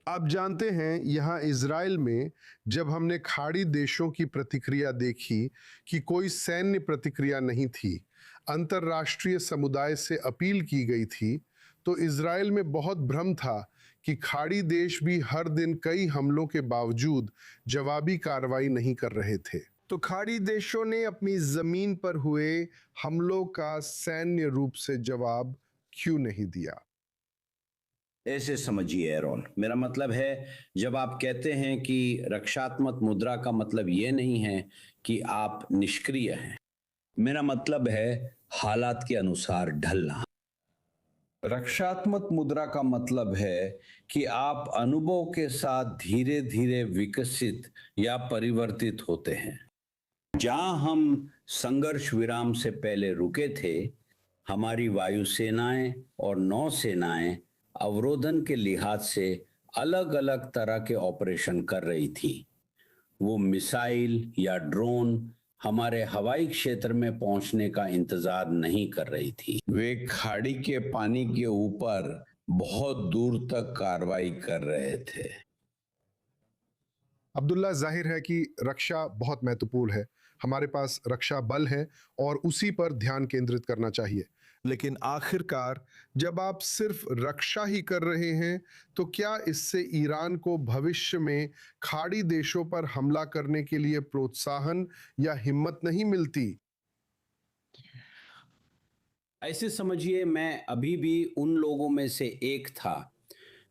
आप जानते हैं यहाँ इज़राइल में जब हमने खाड़ी देशों की प्रतिक्रिया देखी कि कोई सैन्य प्रतिक्रिया नहीं थी, अंतर्राष्ट्रीय समुदाय से अपील की गई थी, तो इज़राइल में बहुत भ्रम था कि खाड़ी देश भी हर दिन कई हमलों के बावजूद जवाबी कार्रवाई नहीं कर रहे थे। तो खाड़ी देशों ने अपनी जमीन पर हुए हमलों का सैन्य रूप से जवाब क्यों नहीं दिया? ऐसे समझिए एरोन, मेरा मतलब है जब आप कहते हैं कि रक्षात्मक मुद्रा का मतलब ये नहीं है कि आप निष्क्रिय हैं। मेरा मतलब है हालात के अनुसार ढलना। रक्षात्मक मुद्रा का मतलब है कि आप अनुभव के साथ धीरे धीरे विकसित या परिवर्तित होते हैं। जहां हम संघर्ष विराम से पहले रुके थे, हमारी वायुसेनाएं और नौसेनाएं अवरोधन के लिहाज से अलग अलग तरह के ऑपरेशन कर रही थी। वो मिसाइल या ड्रोन हमारे हवाई क्षेत्र में पहुंचने का इंतजार नहीं कर रही थी। वे खाड़ी के पानी के ऊपर बहुत दूर तक कार्रवाई कर रहे थे। अब्दुल्ला, जाहिर है कि रक्षा बहुत महत्वपूर्ण है। हमारे पास रक्षा बल है और उसी पर ध्यान केंद्रित करना चाहिए। लेकिन आखिरकार जब आप सिर्फ रक्षा ही कर रहे हैं, तो क्या इससे ईरान को भविष्य में खाड़ी देशों पर हमला करने के लिए प्रोत्साहन या हिम्मत नहीं मिलती? ऐसे समझिए, मैं अभी भी उन लोगों में से एक था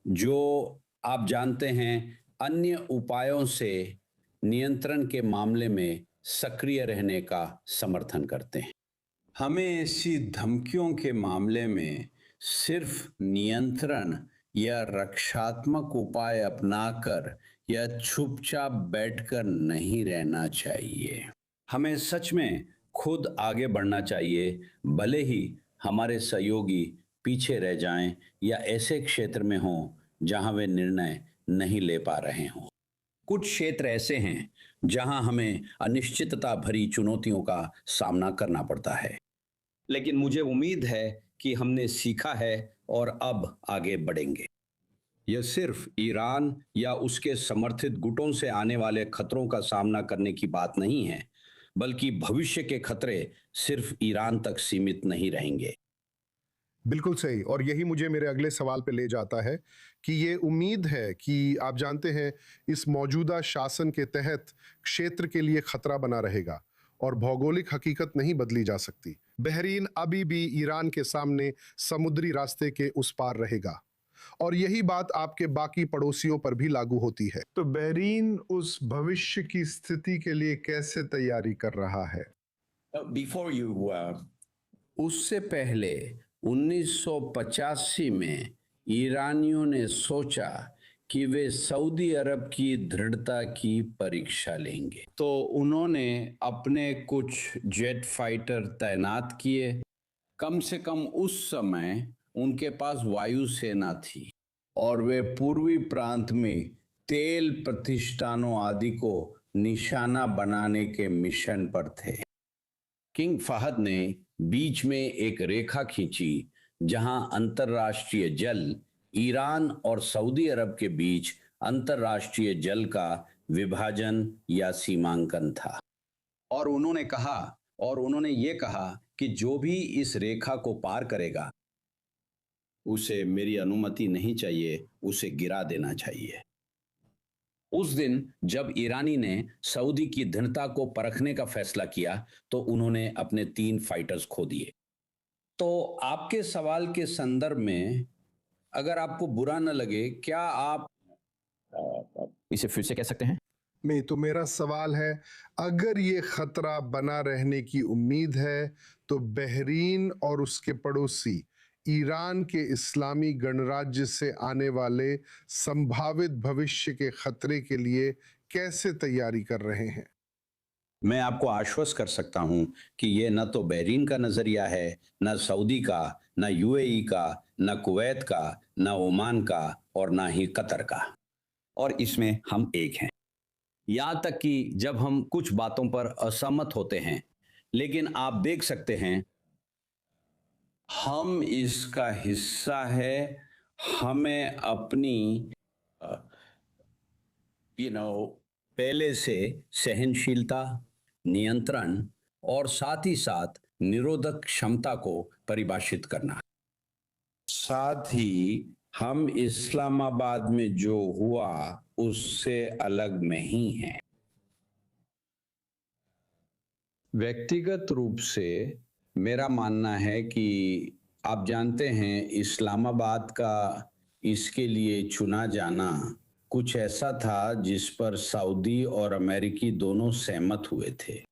जो, आप जानते हैं, अन्य उपायों से नियंत्रण के मामले में सक्रिय रहने का समर्थन करते हैं। हमें ऐसी धमकियों के मामले में सिर्फ नियंत्रण या रक्षात्मक उपाय अपनाकर या चुपचाप बैठकर नहीं रहना चाहिए। हमें सच में खुद आगे बढ़ना चाहिए, भले ही हमारे सहयोगी पीछे रह जाएं या ऐसे क्षेत्र में हों जहां वे निर्णय नहीं ले पा रहे हों। कुछ क्षेत्र ऐसे हैं जहां हमें अनिश्चितता भरी चुनौतियों का सामना करना पड़ता है, लेकिन मुझे उम्मीद है कि हमने सीखा है और अब आगे बढ़ेंगे। यह सिर्फ ईरान या उसके समर्थित गुटों से आने वाले खतरों का सामना करने की बात नहीं है, बल्कि भविष्य के खतरे सिर्फ ईरान तक सीमित नहीं रहेंगे। बिल्कुल सही, और यही मुझे मेरे अगले सवाल पे ले जाता है कि ये उम्मीद है कि आप जानते हैं इस मौजूदा शासन के तहत क्षेत्र के लिए खतरा बना रहेगा और भौगोलिक हकीकत नहीं बदली जा सकती। बहरीन अभी भी ईरान के सामने समुद्री रास्ते के उस पार रहेगा, और यही बात आपके बाकी पड़ोसियों पर भी लागू होती है। तो बहरीन उस भविष्य की स्थिति के लिए कैसे तैयारी कर रहा है? बिफोर यू उससे पहले 1985 में ईरानियों ने सोचा कि वे सऊदी अरब की दृढ़ता की परीक्षा लेंगे, तो उन्होंने अपने कुछ जेट फाइटर तैनात किए। कम से कम उस समय उनके पास वायुसेना थी और वे पूर्वी प्रांत में तेल प्रतिष्ठानों आदि को निशाना बनाने के मिशन पर थे। किंग फहद ने बीच में एक रेखा खींची जहां अंतर्राष्ट्रीय जल ईरान और सऊदी अरब के बीच अंतर्राष्ट्रीय जल का विभाजन या सीमांकन था। और उन्होंने ये कहा कि जो भी इस रेखा को पार करेगा, उसे मेरी अनुमति नहीं चाहिए, उसे गिरा देना चाहिए। उस दिन जब ईरानी ने सऊदी की दृढ़ता को परखने का फैसला किया, तो उन्होंने अपने 3 फाइटर्स खो दिए। तो आपके सवाल के संदर्भ में, अगर आपको बुरा न लगे, क्या आप इसे फिर से कह सकते हैं? नहीं, तो मेरा सवाल है, अगर ये खतरा बना रहने की उम्मीद है, तो बहरीन और उसके पड़ोसी ईरान के इस्लामी गणराज्य से आने वाले संभावित भविष्य के खतरे के लिए कैसे तैयारी कर रहे हैं? मैं आपको आश्वस्त कर सकता हूं कि यह न तो बहरीन का नजरिया है, न सऊदी का, न यूएई का, न कुवैत का, न ओमान का, और न ही कतर का। और इसमें हम एक हैं। यहां तक कि जब हम कुछ बातों पर असहमत होते हैं, लेकिन आप देख सकते हैं, हम इसका हिस्सा है। हमें अपनी पहले से सहनशीलता, नियंत्रण और साथ ही साथ निरोधक क्षमता को परिभाषित करना। साथ ही हम इस्लामाबाद में जो हुआ उससे अलग नहीं है। व्यक्तिगत रूप से मेरा मानना है कि आप जानते हैं इस्लामाबाद का इसके लिए चुना जाना कुछ ऐसा था जिस पर सऊदी और अमेरिकी दोनों सहमत हुए थे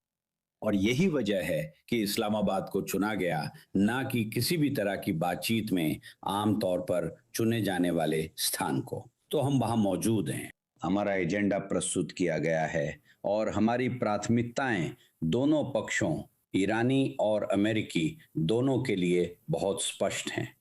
और यही वजह है कि इस्लामाबाद को चुना गया, ना कि किसी भी तरह की बातचीत में आमतौर पर चुने जाने वाले स्थान को। तो हम वहां मौजूद हैं, हमारा एजेंडा प्रस्तुत किया गया है और हमारी प्राथमिकताएं दोनों पक्षों ईरानी और अमेरिकी दोनों के लिए बहुत स्पष्ट हैं।